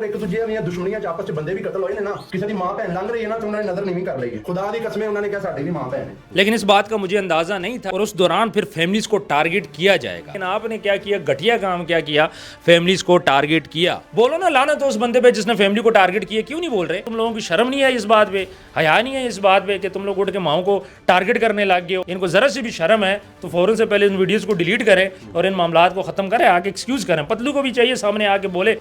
ਇੱਕ ਦੂਜੇ ਦੀਆਂ ਦੁਸ਼ਮਣੀਆਂ ਚ ਆਪਸ ਚ ਬੰਦੇ ਵੀ ਕਤਲ ਹੋਏ ਨੇ ना किसी की मां भैन लंघ रही है ना तो उन्होंने नजर नहीं कर ली खुदा दी कसमें उन्होंने कहा साडी भी मां भैन है। लेकिन इस बात का मुझे अंदाजा नहीं था और उस दौरान फिर फैमिलीज को टारगेट किया जाएगा। लेकिन आपने क्या किया, घटिया काम क्या किया, फैमिलीज को टारगेट किया। बोलो ना लानत तो उस बंदे पे जिसने फैमिली को टारगेट किया। क्यों नहीं बोल रहे? तुम लोगों की शर्म नहीं है इस बात पे, हया नहीं है इस बात पे कि तुम लोग उठ के माओ को टारगेट करने लग गए हो। इनको जरा सी भी शर्म है तो फौरन से पहले इन वीडियोस को डिलीट करें और इन मामलात को खत्म करें, आके एक्सक्यूज करें। पतलू को भी चाहिए सामने आके बोले।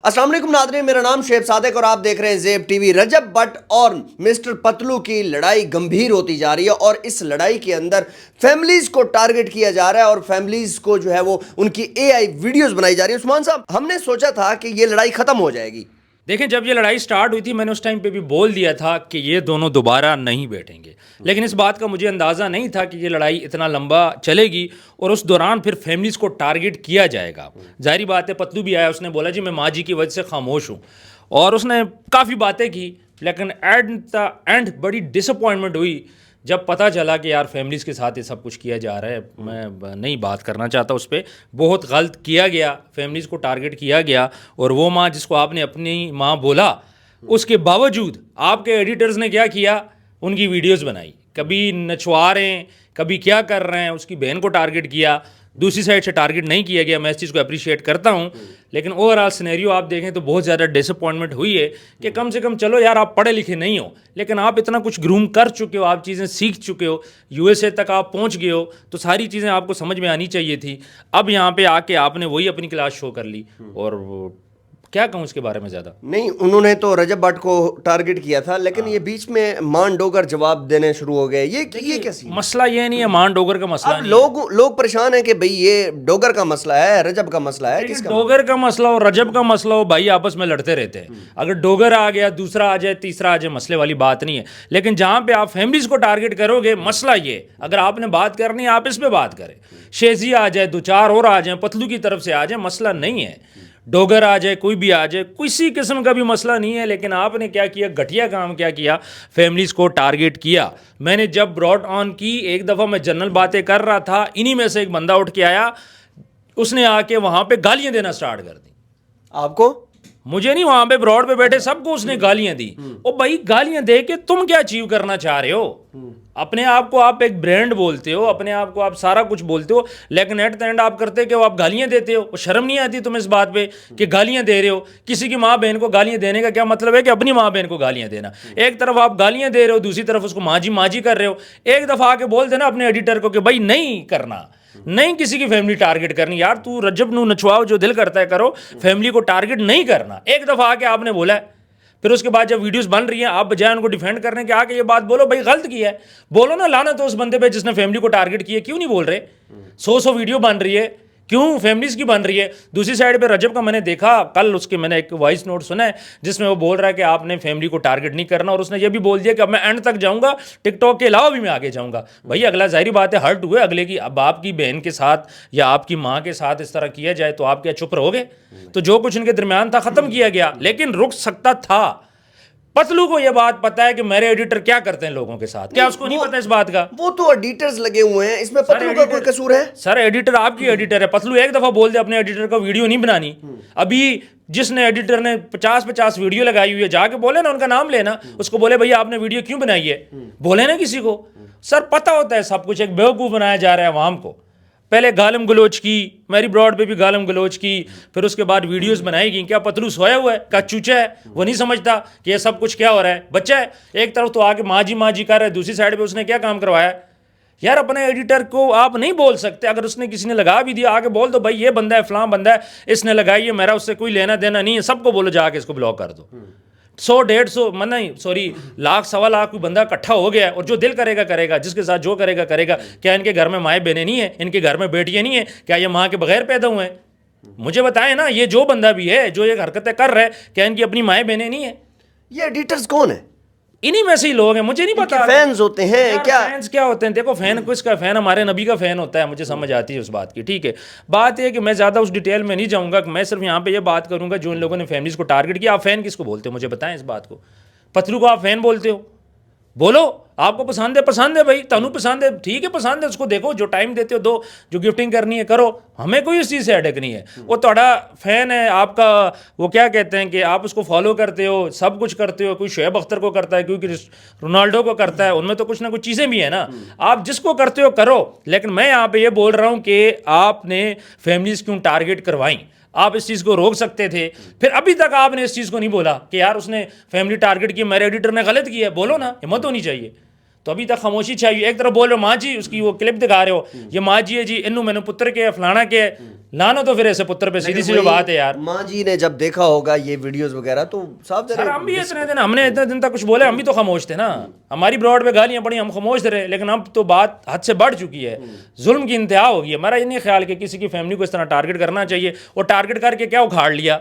अस्सलाम वालेकुम नाज़रीन, मेरा नाम शेब सादिक और आप देख रहे हैं ज़ेब टीवी। रजब भट्ट और मिस्टर पतलू की लड़ाई गंभीर होती जा रही है और इस लड़ाई के अंदर फैमिलीज को टारगेट किया जा रहा है और फैमिलीज को जो है वो उनकी एआई वीडियोस बनाई जा रही है। उस्मान साहब, हमने सोचा था कि ये लड़ाई खत्म हो जाएगी। देखें, जब ये लड़ाई स्टार्ट हुई थी मैंने उस टाइम पे भी बोल दिया था कि ये दोनों दोबारा नहीं बैठेंगे। लेकिन इस बात का मुझे अंदाज़ा नहीं था कि ये लड़ाई इतना लंबा चलेगी और उस दौरान फिर फैमिलीज़ को टारगेट किया जाएगा। जाहिर बात है, पतलू भी आया, उसने बोला जी मैं माँ जी की वजह से खामोश हूँ और उसने काफ़ी बातें की। लेकिन एंड बड़ी डिसअपॉइंटमेंट हुई जब पता चला कि यार फैमिलीज़ के साथ ये सब कुछ किया जा रहा है। मैं नहीं बात करना चाहता उस पर, बहुत गलत किया गया, फैमिलीज़ को टारगेट किया गया। और वो माँ जिसको आपने अपनी माँ बोला, उसके बावजूद आपके एडिटर्स ने क्या किया, उनकी वीडियोस बनाई, कभी नचवा रहे हैं, कभी क्या कर रहे हैं, उसकी बहन को टारगेट किया। दूसरी साइड से टारगेट नहीं किया गया। मैं इस चीज़ को अप्रिशिएट करता हूँ। लेकिन ओवरऑल सिनेरियो आप देखें तो बहुत ज़्यादा डिसअपॉइंटमेंट हुई है कि कम से कम चलो यार आप पढ़े लिखे नहीं हो, लेकिन आप इतना कुछ ग्रूम कर चुके हो, आप चीज़ें सीख चुके हो, यूएसए तक आप पहुँच गए हो, तो सारी चीज़ें आपको समझ में आनी चाहिए थी। अब यहाँ पे आके आपने वही अपनी क्लास शो कर ली और क्या कहूँ उसके बारे में ज़्यादा नहीं, उन्होंने तो रजब भट्ट को टारगेट किया था, लेकिन ये बीच में मान डोगर जवाब देने शुरू हो गए। ये कैसी? मसला ये नहीं है मान डोगर का मसला। अब लोग परेशान हैं कि भाई ये डोगर का मसला है, रजब का मसला है। किसका? डोगर का मसला हो, रजब का मसला हो, भाई आपस में लड़ते रहते हैं। अगर डोगर आ गया, दूसरा आ जाए, तीसरा आ जाए, मसले वाली बात नहीं है। लेकिन जहाँ पे आप फैमिलीज को टारगेट करोगे, मसला ये, अगर आपने बात करनी है आप इस पे बात करें। शेजी आ जाए, दो चार और आ जाए, पतलू की तरफ से आ जाए, मसला नहीं है। डोगर आ जाए, कोई भी आ जाए, किसी किस्म का भी मसला नहीं है। लेकिन आपने क्या किया, घटिया काम क्या किया, फैमिलीज को टारगेट किया। मैंने जब ब्रॉड ऑन की, एक दफ़ा मैं जनरल बातें कर रहा था, इन्हीं में से एक बंदा उठ के आया, उसने आके वहाँ पे गालियाँ देना स्टार्ट कर दी। आपको? मुझे नहीं, वहाँ पे ब्रॉड पे बैठे सबको उसने गालियाँ दी। ओ भाई, गालियाँ दे के तुम क्या अचीव करना चाह रहे हो? अपने आप को आप एक ब्रांड बोलते हो, अपने आप को आप सारा कुछ बोलते हो, लेकिन एट द एंड आप करते कि आप गालियां देते हो। शर्म नहीं आती तुम्हें इस बात पे कि गालियां दे रहे हो? किसी की माँ बहन को गालियां देने का क्या मतलब है कि अपनी माँ बहन को गालियां देना? एक तरफ आप गालियां दे रहे हो, दूसरी तरफ उसको माँ जी कर रहे हो। एक दफ़ा आके बोल देना अपने एडिटर को कि भाई नहीं करना, नहीं किसी की फैमिली टारगेट करनी। यार तू रजब नू नचवाओ, जो दिल करता है करो, फैमिली को टारगेट नहीं करना। एक दफ़ा आके आपने बोला है, फिर उसके बाद जब वीडियोस बन रही हैं, आप बजाय उनको डिफेंड करने के आके ये बात बोलो भाई गलत किया है। बोलो ना लानत तो उस बंदे पे जिसने फैमिली को टारगेट किया। क्यों नहीं बोल रहे? 100 वीडियो बन रही है, क्यों फैमिलीज की बन रही है? दूसरी साइड पे रजब का मैंने देखा, कल उसके मैंने एक वॉइस नोट सुना है जिसमें वो बोल रहा है कि आपने फैमिली को टारगेट नहीं करना, और उसने ये भी बोल दिया कि अब मैं एंड तक जाऊंगा, टिकटॉक के अलावा भी मैं आगे जाऊंगा। भाई अगला जाहिर बात है हर्ट हुए अगले की। अब आपकी बहन के साथ या आपकी माँ के साथ इस तरह किया जाए तो आप क्या चुप रहोगे? तो जो कुछ इनके दरमियान था खत्म किया गया, लेकिन रुक सकता था। पतलू को यह बात पता है कि मेरे एडिटर क्या करते हैं लोगों के साथ, क्या उसको नहीं पता इस बात का? वो तो एडिटर्स लगे हुए हैं, इसमें पतलू का कोई कसूर है? सर एडिटर आपकी एडिटर है। पतलू एक दफा बोल दे अपने एडिटर को वीडियो नहीं बनानी। अभी जिसने एडिटर ने 50-50 वीडियो लगाई हुई है, जाके बोले ना, उनका नाम लेना, उसको बोले भैया आपने वीडियो क्यों बनाई है, बोले ना किसी को। सर पता होता है सब कुछ, एक बेवकूफ बनाया जा रहा है अवाम को। पहले गालम गलोच की, मेरी ब्रॉड पे भी गालम गलोच की, फिर उसके बाद वीडियोस बनाई गई। क्या पतलू सोया हुआ है? क्या चूचा है? वो नहीं समझता कि ये सब कुछ क्या हो रहा है? बच्चा है। एक तरफ तो आके माँ जी कर रहा है, दूसरी साइड पे उसने क्या काम करवाया? यार अपने एडिटर को आप नहीं बोल सकते। अगर उसने किसी ने लगा भी दिया, आगे बोल दो भाई ये बंदा है, फलां बंदा है, इसने लगाई है, मेरा उससे कोई लेना देना नहीं है। सबको बोलो जाके इसको ब्लॉक कर दो। 100-150 नहीं सॉरी लाख सवा लाख कोई बंदा इकट्ठा हो गया, और जो दिल करेगा करेगा, जिसके साथ जो करेगा करेगा। क्या इनके घर में माएँ बहनें नहीं है? इनके घर में बेटियाँ नहीं है? क्या ये माँ के बगैर पैदा हुए हैं? मुझे बताएं ना, ये जो बंदा भी है जो ये हरकतें कर रहा है, क्या इनकी अपनी माएँ बहनें नहीं है? ये एडिटर्स कौन है? इन्हीं में से ही लोग हैं, मुझे नहीं पता। फैंस होते हैं क्या? फैंस क्या होते हैं? देखो फैन किसका फैन, हमारे नबी का फैन होता है, मुझे समझ आती है उस बात की। ठीक है, बात यह है कि मैं ज़्यादा उस डिटेल में नहीं जाऊँगा। मैं सिर्फ यहाँ पे ये बात करूँगा, जो इन लोगों ने फैमिलीज़ को टारगेट किया, आप फैन किसको बोलते हो मुझे बताएं इस बात को। पतलू को आप फैन बोलते हो? बोलो। आपको पसंद है भाई, तनु पसंद है, ठीक है, पसंद है, उसको देखो, जो टाइम देते हो दो, जो गिफ्टिंग करनी है करो, हमें कोई इस चीज़ से हेडेक नहीं है। वो थोड़ा फैन है आपका, वो क्या कहते हैं कि आप उसको फॉलो करते हो, सब कुछ करते हो, कोई शुएब अख्तर को करता है, कोई रोनाल्डो को करता है, उनमें तो कुछ ना कुछ चीज़ें भी है ना। आप जिसको करते हो करो, लेकिन मैं यहाँ पे ये बोल रहा हूँ कि आपने फैमिलीज क्यों टारगेट करवाई? आप इस चीज़ को रोक सकते थे, फिर अभी तक आपने इस चीज़ को नहीं बोला कि यार उसने फैमिली टारगेट की, मेरे एडिटर ने गलत किया है, बोलो ना, हिम्मत होनी चाहिए। तो अभी तक खामोशी चाहिए। एक तरफ बोल रहे हो माँ जी, उसकी वो क्लिप दिखा रहे हो, ये माँ जी है जी, इन्नू मैंने पुत्र के फलाना के लानो, तो फिर ऐसे पुत्र पे सीधी सी जो बात है यार। माँ जी ने जब देखा होगा ये वीडियोस वगैरह तो साफ सर हम भी इतने दिन, हमने इतने दिन तक कुछ बोले, हम भी तो खामोश थे ना, हमारी ब्रॉड पे गालियां पड़ी, हम खामोश रहे, लेकिन अब तो बात हद से बढ़ चुकी है, जुल्म की इंतहा हो गई है। हमारा ये नहीं ख्याल कि किसी की फैमिली को इस तरह टारगेट करना चाहिए, और टारगेट करके क्या उखाड़ लिया,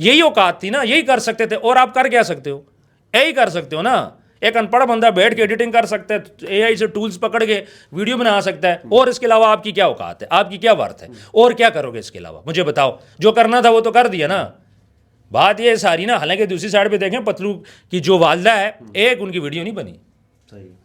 यही औकात थी ना, यही कर सकते थे। और आप कर क्या सकते हो? यही कर सकते हो ना, एक अनपढ़ बंदा बैठ के एडिटिंग कर सकता है, एआई से टूल्स पकड़ के वीडियो बना सकता है, और इसके अलावा आपकी क्या औकात है, आपकी क्या वर्थ है, और क्या करोगे इसके अलावा? मुझे बताओ, जो करना था वो तो कर दिया ना। बात ये सारी ना, हालांकि दूसरी साइड पे देखें, पतलू की जो वालदा है, एक उनकी वीडियो नहीं बनी।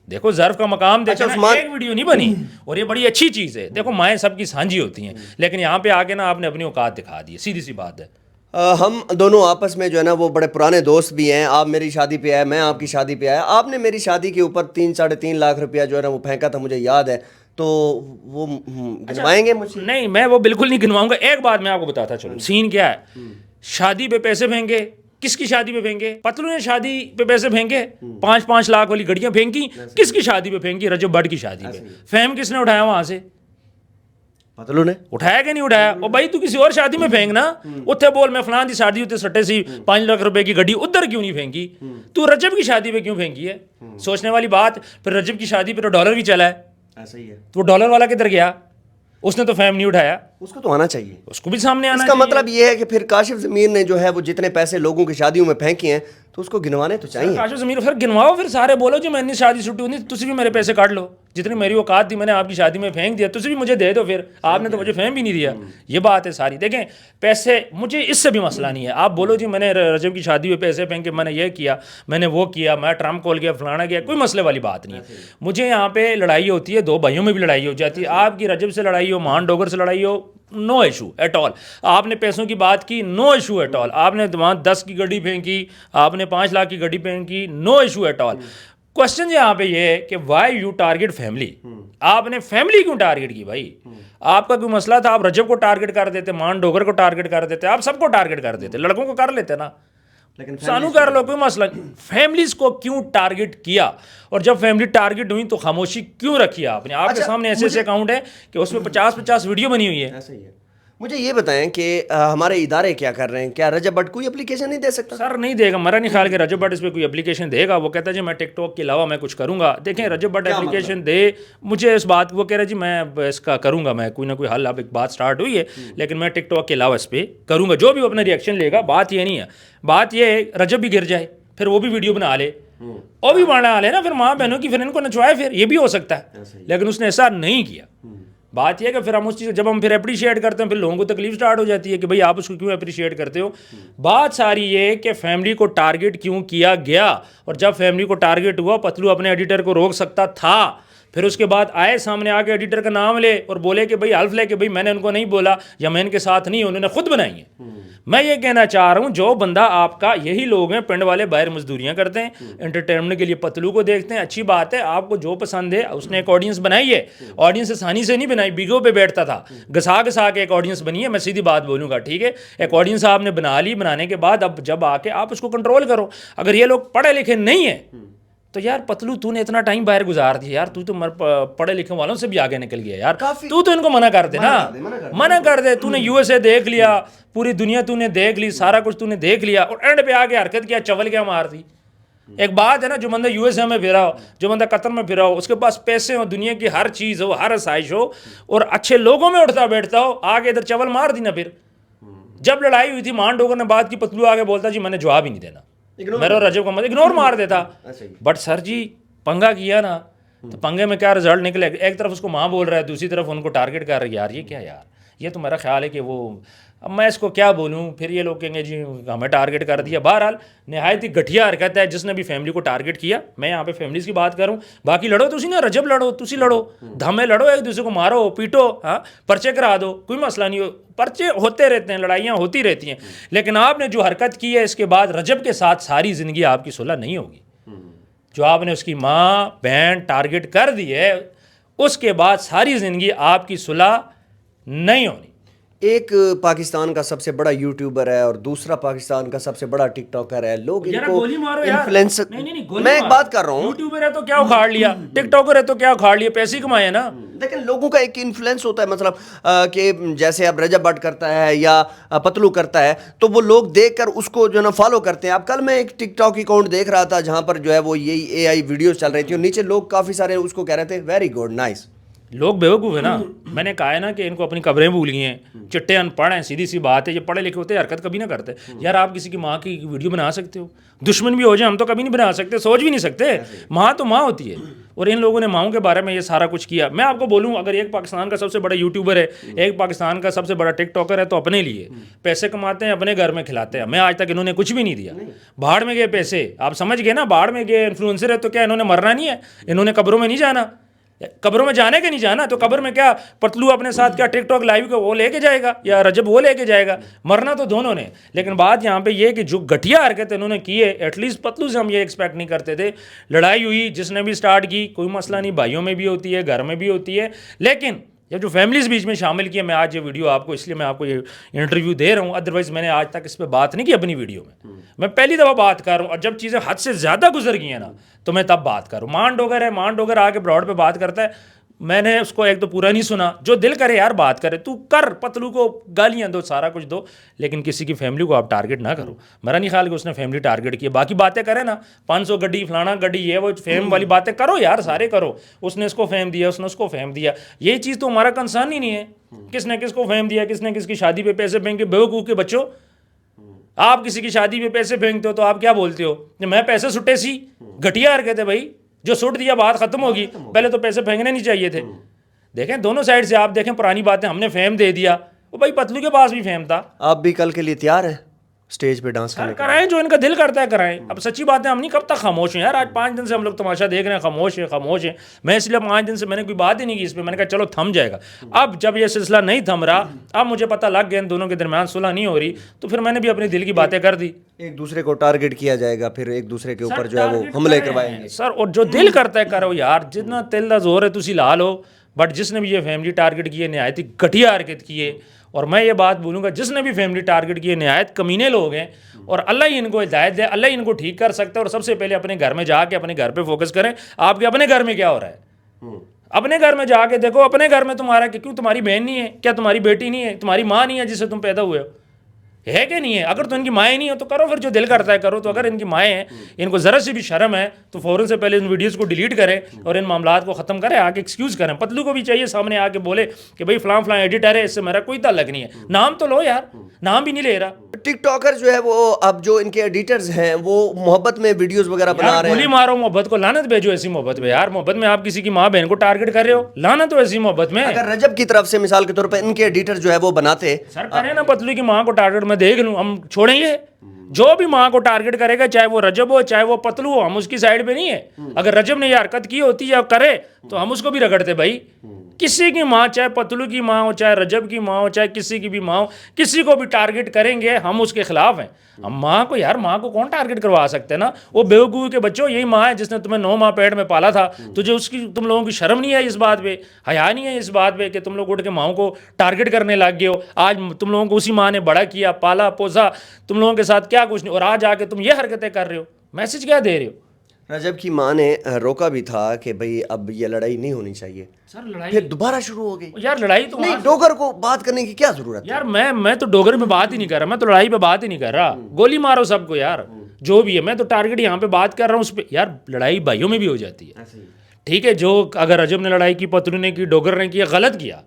देखो जर्फ का मकाम देखो, एक वीडियो नहीं बनी, और ये बड़ी अच्छी चीज़ है। देखो माएँ सबकी साझी होती हैं, लेकिन यहाँ पे आके ना आपने अपनी औकात दिखा दी है, सीधी सी बात है। हम दोनों आपस में जो है ना वो बड़े पुराने दोस्त भी हैं। आप मेरी शादी पे आए, मैं आपकी शादी पे आया। आपने मेरी शादी के ऊपर 3-3.5 लाख रुपया जो है ना वो फेंका था, मुझे याद है। तो वो गिनवाएंगे मुझे? नहीं, मैं वो बिल्कुल नहीं गिनवाऊंगा। एक बात मैं आपको बताता चलूं, सीन क्या है। शादी पे पैसे फेंके, किसकी शादी पे फेंके? पतलू ने शादी पे पैसे फेंके, 5-5 लाख वाली घड़ियां फेंकी, किसकी शादी पे फेंकी? रजब भट्ट की शादी पे। फैम किसने उठाया वहां से? पतलू ने उठाया कि नहीं उठाया? और भाई तू किसी और शादी में फेंक ना, उत्थे बोल मैं फलां दी शादी उत्ते सट्टे सी 5 लाख रुपए की गड्डी उधर क्यों नहीं फेंकी? तू रजब की शादी पे क्यों फेंकी है? सोचने वाली बात। फिर रजब की शादी पे तो डॉलर भी चला है, ऐसा ही है। तो वो डॉलर वाला किधर गया? उसने तो फैम नहीं उठाया, उसको तो आना चाहिए, उसको भी सामने आना इसका चाहिए। मतलब ये है कि फिर काशिफ ज़मीर ने जो है वो जितने पैसे लोगों की शादियों में फेंके हैं तो उसको गिनवाने तो चाहिए। काशिफ ज़मीर फिर गिनवाओ, फिर सारे बोलो जी मैंने शादी छुट्टी हुई, तुझे भी मेरे पैसे काट लो, जितनी मेरी औकात थी मैंने आपकी शादी में फेंक दिया, तुझे भी मुझे दे दो। फिर आपने तो मुझे फेम भी नहीं दिया। ये बात है सारी। देखें पैसे, मुझे इससे भी मसला नहीं है। आप बोलो जी मैंने रजब की शादी में पैसे फेंके, मैंने ये किया, मैंने वो किया, मैं ट्रम्प कॉल किया, फलाना किया, कोई मसले वाली बात नहीं है। मुझे यहाँ पे लड़ाई होती है, दो भाइयों में भी लड़ाई हो जाती है। आपकी रजब से लड़ाई हो, मान डोगर से लड़ाई हो, नो इशू एट ऑल। आपने पैसों की बात की, नो इशू एट ऑल। आपने वहाँ 10 की गड्डी फेंकी, आपने 5 लाख की गड्डी फेंकी, no issue at all. Question यहाँ पे ये है कि वाई यू टारगेट फैमिली। आपने फैमिली क्यों टारगेट की भाई? आपका कोई मसला था, आप रजब को टारगेट कर देते, मान डोगर को टारगेट कर देते, आप सबको टारगेट कर देते, लड़कों को कर लेते ना, लेकिन सानू कर लो, कोई मसला नहीं। फैमिलीज को क्यों टारगेट किया? और जब फैमिली टारगेट हुई तो खामोशी क्यों रखी आपने? आपके सामने ऐसे ऐसे अकाउंट है कि उसमें 50-50 वीडियो बनी हुई है। ऐसा ही है। मुझे ये बताएं कि हमारे इदारे क्या कर रहे हैं? क्या रजब भट्ट कोई एप्लीकेशन नहीं दे सकता? सर नहीं देगा, मेरा नहीं ख्याल कि रजब भट्ट इस पर कोई एप्लीकेशन देगा। वो कहता है जी मैं टिकटॉक के अलावा मैं कुछ करूंगा। देखें रजब भट्ट एप्लीकेशन दे, मुझे इस बात वो कह रहे जी मैं इसका करूंगा, मैं कोई ना कोई हल, अब एक बात स्टार्ट हुई है, लेकिन मैं टिकटॉक के अलावा इस पर करूंगा, जो भी वो अपना रिएक्शन लेगा। बात ये नहीं है, बात ये है रजब भी गिर जाए, फिर वो भी वीडियो बना ले, और भी बना ले ना, फिर माँ बहनों की, फिर इनको नचवाए, फिर ये भी हो सकता है। लेकिन उसने ऐसा नहीं किया। बात यह है कि फिर हम उस चीज़, जब हम फिर अप्रिशिएट करते हैं, फिर लोगों को तकलीफ स्टार्ट हो जाती है कि भाई आप उसको क्यों अप्रिशिएट करते हो। बात सारी ये कि फैमिली को टारगेट क्यों किया गया, और जब फैमिली को टारगेट हुआ, पतलू अपने एडिटर को रोक सकता था, फिर उसके बाद आए सामने आके एडिटर का नाम ले और बोले कि भाई हल्फ ले कि भाई मैंने उनको नहीं बोला या मैं इनके साथ नहीं, उन्होंने खुद बनाई है। मैं ये कहना चाह रहा हूँ, जो बंदा आपका, यही लोग हैं पिंड वाले, बाहर मजदूरियाँ करते हैं, एंटरटेनमेंट के लिए पतलू को देखते हैं, अच्छी बात है, आपको जो पसंद है। उसने एक ऑडियंस बनाई है, ऑडियंस आसानी से नहीं बनाई, बिगो पे बैठता था, घसा घसा के एक ऑडियंस बनी है। मैं सीधी बात बोलूँगा, ठीक है, एक ऑडियंस आपने बना ली, बनाने के बाद अब जब आके आप उसको कंट्रोल करो। अगर ये लोग पढ़े लिखे नहीं है तो यार पतलू तूने इतना टाइम बाहर गुजार दिया यार, तू तो पढ़े लिखे वालों से भी आगे निकल गया यार, तू तो इनको मना कर दे ना, मना कर दे। तूने यूएसए देख लिया, पूरी दुनिया तूने देख ली, सारा कुछ तूने देख लिया, और एंड पे आके हरकत किया, चवल क्या मार दी। एक बात है ना, जो बंदा यूएसए में फिरा हो, जो बंदा कतर में फिरा हो, उसके पास पैसे हो, दुनिया की हर चीज़ हो, हर आसाइश हो, और अच्छे लोगों में उठता बैठता हो, आगे इधर चवल मार दी ना। फिर जब लड़ाई हुई थी, मान डोगर ने बात की, पतलू आगे बोलता जी मैंने जवाब ही नहीं देना, मेरा रजब का मतलब इग्नोर मार देता। बट सर जी पंगा किया ना, तो पंगे में क्या रिजल्ट निकले? एक तरफ उसको माँ बोल रहा है, दूसरी तरफ उनको टारगेट कर रही है। यार ये क्या यार, ये तो मेरा ख्याल है कि वो अब मैं इसको क्या बोलूँ, फिर ये लोग कहेंगे जी हमें टारगेट कर दिया। बहरहाल नहायत ही घटिया हरकत है जिसने भी फैमिली को टारगेट किया। मैं यहाँ पे फैमिलीज़ की बात करूँ, बाकी लड़ो तुसी ना, रजब लड़ो, तुसी लड़ो, धमे लड़ो, एक दूसरे को मारो पीटो, हाँ पर्चे करा दो, कोई मसला नहीं हो, पर्चे होते रहते हैं, लड़ाइयाँ होती रहती हैं। लेकिन आपने जो हरकत की है इसके बाद रजब के साथ सारी ज़िंदगी आपकी सुलह नहीं होगी। जो आपने उसकी माँ बहन टारगेट कर दी है उसके बाद सारी ज़िंदगी आपकी सुलह नहीं होनी। एक पाकिस्तान का सबसे बड़ा यूट्यूबर है और दूसरा पाकिस्तान का सबसे बड़ा टिकटॉकर है। लोग यार इनको गोली मारो यार। इन्फ्लुएंस, नहीं, गोली मैं एक मारो। बात कर रहा हूँ, यूट्यूबर है तो क्या उखाड़ लिया, टिकटॉकर है तो क्या उखाड़ लिया, पैसे कमाए ना। लेकिन लोगों का एक इन्फ्लुएंस होता है, मतलब कि जैसे अब रजब भट्ट करता है या पतलू करता है तो वो लोग देखकर उसको जो ना फॉलो करते हैं। अब कल मैं एक टिकटॉक अकाउंट देख रहा था जहां पर जो है वो यही AI वीडियोस चल रही थी और नीचे लोग काफी सारे उसको कह रहे थे वेरी गुड नाइस। लोग बेवकूफ़ है ना। मैंने कहा है ना कि इनको अपनी कब्रें भूल गई हैं, चिट्टे अनपढ़ हैं, सीधी सी बात है। ये पढ़े लिखे होते हरकत कभी ना करते। यार आप किसी की माँ की वीडियो बना सकते हो, दुश्मन भी हो जाए हम तो कभी नहीं बना सकते, सोच भी नहीं सकते। माँ तो माँ होती है और इन लोगों ने माँओं के बारे में ये सारा कुछ किया। मैं आपको बोलूँ, अगर एक पाकिस्तान का सबसे बड़ा यूट्यूबर है, एक पाकिस्तान का सबसे बड़ा टिकटॉकर है तो अपने लिए पैसे कमाते हैं, अपने घर में खिलाते हैं। मैं आज तक इन्होंने कुछ भी नहीं दिया। बाहर में गए पैसे, आप समझ गए ना, बाहर में गए इन्फ्लुएंसर है तो क्या इन्होंने मरना नहीं है, इन्होंने कब्रों में नहीं जाना, कब्रों में जाने के नहीं जाना। तो कब्र में क्या पतलू अपने साथ क्या टिकटॉक लाइव को वो लेके जाएगा या रजब वो लेके जाएगा, मरना तो दोनों ने। लेकिन बात यहाँ पे ये कि जो घटिया हरकत इन्होंने की है, एटलीस्ट पतलू से हम ये एक्सपेक्ट नहीं करते थे। लड़ाई हुई, जिसने भी स्टार्ट की कोई मसला नहीं, भाइयों में भी होती है, घर में भी होती है। लेकिन ये जो फैमिलीज़ बीच में शामिल किया, मैं आज ये वीडियो आपको इसलिए मैं आपको ये इंटरव्यू दे रहा हूँ, अदरवाइज़ मैंने आज तक इस पर बात नहीं की अपनी वीडियो में। मैं पहली दफ़ा बात कर रहा हूँ और जब चीज़ें हद से ज़्यादा गुजर गई हैं ना तो मैं तब बात कर रहा हूँ। मान डोगर है, मान डोगर आके ब्रॉड पे बात करता है, मैंने उसको एक तो पूरा नहीं सुना। जो दिल करे यार बात करे, तू कर, पतलू को गालियाँ दो, सारा कुछ दो, लेकिन किसी की फैमिली को आप टारगेट ना करो। मेरा नहीं ख्याल कि उसने फैमिली टारगेट की। बाकी बातें करे ना, 500 गड्डी फलाना गड्डी, ये वो फेम वाली बातें करो यार, सारे करो। उसने इसको फेम दिया, उसने उसको फेम दिया, ये चीज़ तो हमारा कंसर्न ही नहीं है। किसने किसको फेम दिया, किसने किसकी शादी पे पैसे फेंके। बेवकूफ़ के बच्चों, आप किसी की शादी पे पैसे फेंकते हो तो आप क्या बोलते हो, मैं पैसे सुटे सी, घटिया हरकत है भाई। जो सुट दिया बात खत्म होगी, पहले तो पैसे फेंकने नहीं चाहिए थे। देखें दोनों साइड से, आप देखें पुरानी बातें, हमने फेम दे दिया, वो भाई पतलू के पास भी फेम था। आप भी कल के लिए तैयार हैं स्टेज पे डांस करने के? कराएं जो इनका दिल करता है कराएं। अब सच्ची बात है, हम नहीं कब तक खामोश हैं यार। आज 5 दिन से हम लोग तमाशा देख रहे हैं, खामोश है खामोश है। मैं इसलिए 5 दिन से मैंने कोई बात ही नहीं की इस पर। मैंने कहा चलो थम जाएगा। अब जब ये सिलसिला नहीं थम रहा, अब मुझे पता लग गया इन दोनों के दरमियान सुलह नहीं हो रही, तो फिर मैंने भी अपने दिल की बातें कर दी। एक दूसरे को टारगेट किया जाएगा, फिर एक दूसरे के ऊपर जो है वो हमले करवाएंगे सर। और जो दिल करता है करो यार, जितना दिल का जोर है तुसी ला लो। बट जिसने भी ये फैमिली टारगेट की है, नहायत ही घटिया हरकत की है। और मैं ये बात बोलूँगा, जिसने भी फैमिली टारगेट की है, नहायत कमीने लोग हैं और अल्लाह ही इनको हिदायत दे, अल्लाह ही इनको ठीक कर सकता है। और सबसे पहले अपने घर में जाके अपने घर पे फोकस करें। आपके अपने घर में क्या हो रहा है, अपने घर में जाके देखो। अपने घर में तुम्हारा क्यों, तुम्हारी बहन नहीं है क्या, तुम्हारी बेटी नहीं है, तुम्हारी माँ नहीं है जिससे तुम पैदा हुए हो, है कि नहीं है? अगर तो इनकी माएँ नहीं हो तो करो फिर जो दिल करता है करो। तो अगर इनकी माएँ हैं, इनको ज़रा सी भी शर्म है तो फ़ौरन से पहले इन वीडियोज़ को डिलीट करें और इन मामलात को ख़त्म करें, आके एक्सक्यूज़ करें। पतलू को भी चाहिए सामने आके बोले कि भाई फलां फलां एडिटर है, इससे मेरा कोई ताल्लुक नहीं है। नाम तो लो यार, नाम भी नहीं ले रहा। टिकटॉकर जो है वो अब जो इनके एडिटर्स हैं वो मोहब्बत में वीडियोस वगैरह बना रहे हैं। गोली मारो मोहब्बत को, लानत भेजो ऐसी मोहब्बत में यार। मोहब्बत में आप किसी की माँ बहन को टारगेट कर रहे हो, लानत हो ऐसी मोहब्बत में। अगर रजब की तरफ से मिसाल के तौर पर इनके एडिटर जो है वो बनाते, सर करें ना पतलू की माँ को टारगेट, मैं देख लूँ, हम छोड़ेंगे। जो भी माँ को टारगेट करेगा, चाहे वो रजब हो चाहे वो पतलू हो, हम उसकी साइड पे नहीं है। अगर रजब ने ये हरकत की होती या करे तो हम उसको भी रगड़ते भाई। किसी की माँ, चाहे पतलू की माँ हो, चाहे रजब की माँ हो, चाहे किसी की भी माँ हो, किसी को भी टारगेट करेंगे हम उसके खिलाफ हैं। हम माँ को, यार माँ को कौन टारगेट करवा सकते हैं ना। वो बेवकूफ़ के बच्चों, यही माँ है जिसने तुम्हें 9 माह पेट में पाला था। तुझे उसकी, तुम लोगों की शर्म नहीं है इस बात पे, हया नहीं है इस बात पे कि तुम लोग उठ के माँ को टारगेट करने लग गए हो। आज तुम लोगों को उसी माँ ने बड़ा किया, पाला पोसा, तुम लोगों के साथ क्या कुछ नहीं, और आज आके तुम ये हरकतें कर रहे हो। मैसेज क्या दे रहे हो? रजब की माँ ने रोका भी था कि भाई अब ये लड़ाई नहीं होनी चाहिए, सर लड़ाई फिर दोबारा शुरू हो गई। यार लड़ाई तो नहीं, डोगर को बात करने की क्या जरूरत है? यार मैं तो डोगर में बात ही नहीं कर रहा, मैं तो लड़ाई पे बात ही नहीं कर रहा। गोली मारो सबको यार, जो भी है। मैं तो टारगेट यहाँ पे बात कर रहा हूँ उस पर। यार लड़ाई भाइयों में भी हो जाती है, ठीक है। जो अगर रजब ने लड़ाई की, पतलू ने की, डोगर ने किया, गलत किया,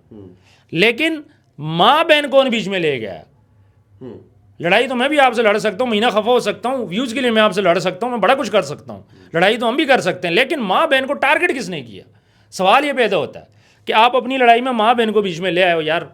लेकिन माँ बहन कौन बीच में ले गया? लड़ाई तो मैं भी आपसे लड़ सकता हूँ, महीना खफा हो सकता हूँ, व्यूज़ के लिए मैं आपसे लड़ सकता हूँ, मैं बड़ा कुछ कर सकता हूँ, लड़ाई तो हम भी कर सकते हैं। लेकिन माँ बहन को टारगेट किसने किया? सवाल ये पैदा होता है कि आप अपनी लड़ाई में माँ बहन को बीच में ले आए हो। यार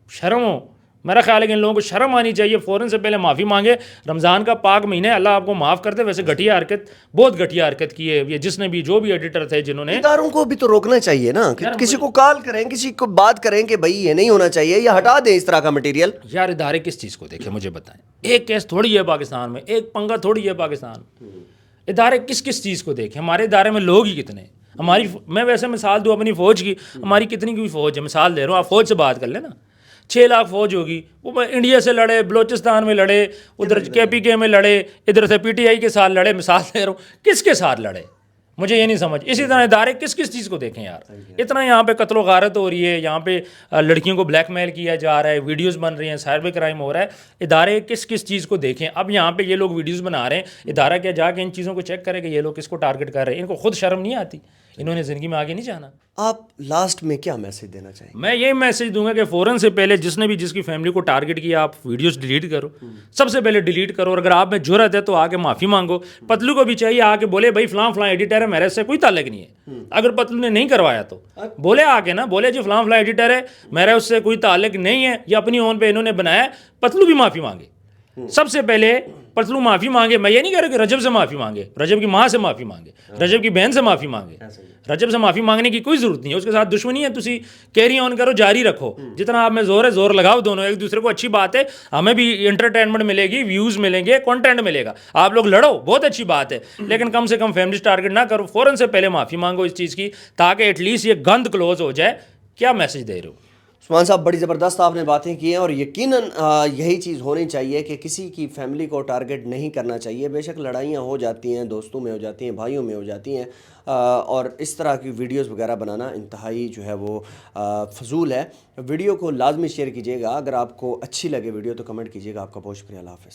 शर्म हो, मेरा ख्याल है कि इन लोगों को शर्म आनी चाहिए, फ़ौरन से पहले माफ़ी मांगे। रमज़ान का पाक महीना है, अल्लाह आपको माफ़ कर दे। वैसे घटिया हरकत, बहुत घटिया हरकत की है ये, जिसने भी, जो भी एडिटर थे जिन्होंने। इदारों को भी तो रोकना चाहिए ना कि किसी को कॉल करें, किसी को बात करें कि भाई ये नहीं होना चाहिए या हटा दें इस तरह का मटेरियल। यार इदारे किस चीज़ को देखें, मुझे बताएं। एक केस थोड़ी है पाकिस्तान में, एक पंगा थोड़ी है पाकिस्तान में। इदारे किस किस चीज़ को देखें? हमारे इदारे में लोग ही कितने हैं? हमारी, मैं वैसे मिसाल दूँ अपनी फ़ौज की, हमारी कितनी की फ़ौज है, मिसाल दे रहा हूँ, आप फ़ौज से बात कर लेना। 6 लाख फौज होगी, वो इंडिया से लड़े, बलोचिस्तान में लड़े, उधर KPK में लड़े, इधर से PTI के साथ लड़े, मिसाल दे रहा हूँ, किसके साथ लड़े मुझे ये नहीं समझ। इसी तरह इदारे किस किस चीज़ को देखें यार। इतना यहाँ पे कत्लो गारत हो रही है, यहाँ पे लड़कियों को ब्लैकमेल किया जा रहा है, वीडियोस बन रही हैं, साइबर क्राइम हो रहा है। इदारे किस किस चीज़ को देखें। अब यहाँ पे ये लोग वीडियोस बना रहे हैं, इदारा क्या जाके इन चीज़ों को चेक करे कि ये लोग किसको टारगेट कर रहे हैं? इनको खुद शर्म नहीं आती? इन्होंने ज़िंदगी में आगे नहीं जाना। आप लास्ट में क्या मैसेज देना चाहेंगे? मैं ये मैसेज दूंगा कि फ़ौरन से पहले जिसने भी जिसकी फैमिली को टारगेट किया, आप वीडियोस डिलीट करो, सबसे पहले डिलीट करो। और अगर आप में जुर्रत है तो आके माफ़ी मांगो। पतलू को भी चाहिए आके बोले भाई फ़लाँ फ़लाँ एडिटर है, मेरे से कोई ताल्लुक नहीं है। अगर पतलू ने नहीं करवाया तो बोले आके ना, बोले जी फ़लाँ फ़लाँ एडिटर है, मेरा उससे कोई ताल्लुक नहीं है, या अपनी ओन पे इन्होंने बनाया। पतलू भी माफ़ी मांगे, सबसे पहले पतलू माफ़ी मांगे। मैं ये नहीं कह रहा कि रजब से माफ़ी मांगे, रजब की माँ से माफ़ी मांगे, रजब की बहन से माफ़ी मांगे। रजब से माफ़ी मांगने की कोई ज़रूरत नहीं है, उसके साथ दुश्मनी है, तुसी कैरी ऑन करो, जारी रखो। जितना आप में जोर है जोर लगाओ दोनों एक दूसरे को। अच्छी बात है, हमें भी इंटरटेनमेंट मिलेगी, व्यूज़ मिलेंगे, कंटेंट मिलेगा। आप लोग लड़ो, बहुत अच्छी बात है, लेकिन कम से कम फैमिली टारगेट ना करो। फ़ौरन से पहले माफ़ी मांगो इस चीज़ की, ताकि एटलीस्ट ये गंद क्लोज हो जाए। क्या मैसेज दे रहे हो? उस्मान साहब, बड़ी ज़बरदस्त आपने बातें की हैं और यकीनन यही चीज़ होनी चाहिए कि किसी की फैमिली को टारगेट नहीं करना चाहिए। बेशक लड़ाइयाँ हो जाती हैं, दोस्तों में हो जाती हैं, भाइयों में हो जाती हैं, और इस तरह की वीडियोस वगैरह बनाना इंतहाई जो है वो फजूल है। वीडियो को लाजमी शेयर कीजिएगा। अगर आपको अच्छी लगे वीडियो तो कमेंट कीजिएगा। आपका बहुत शुक्रिया। अल्लाह हाफ़िज़।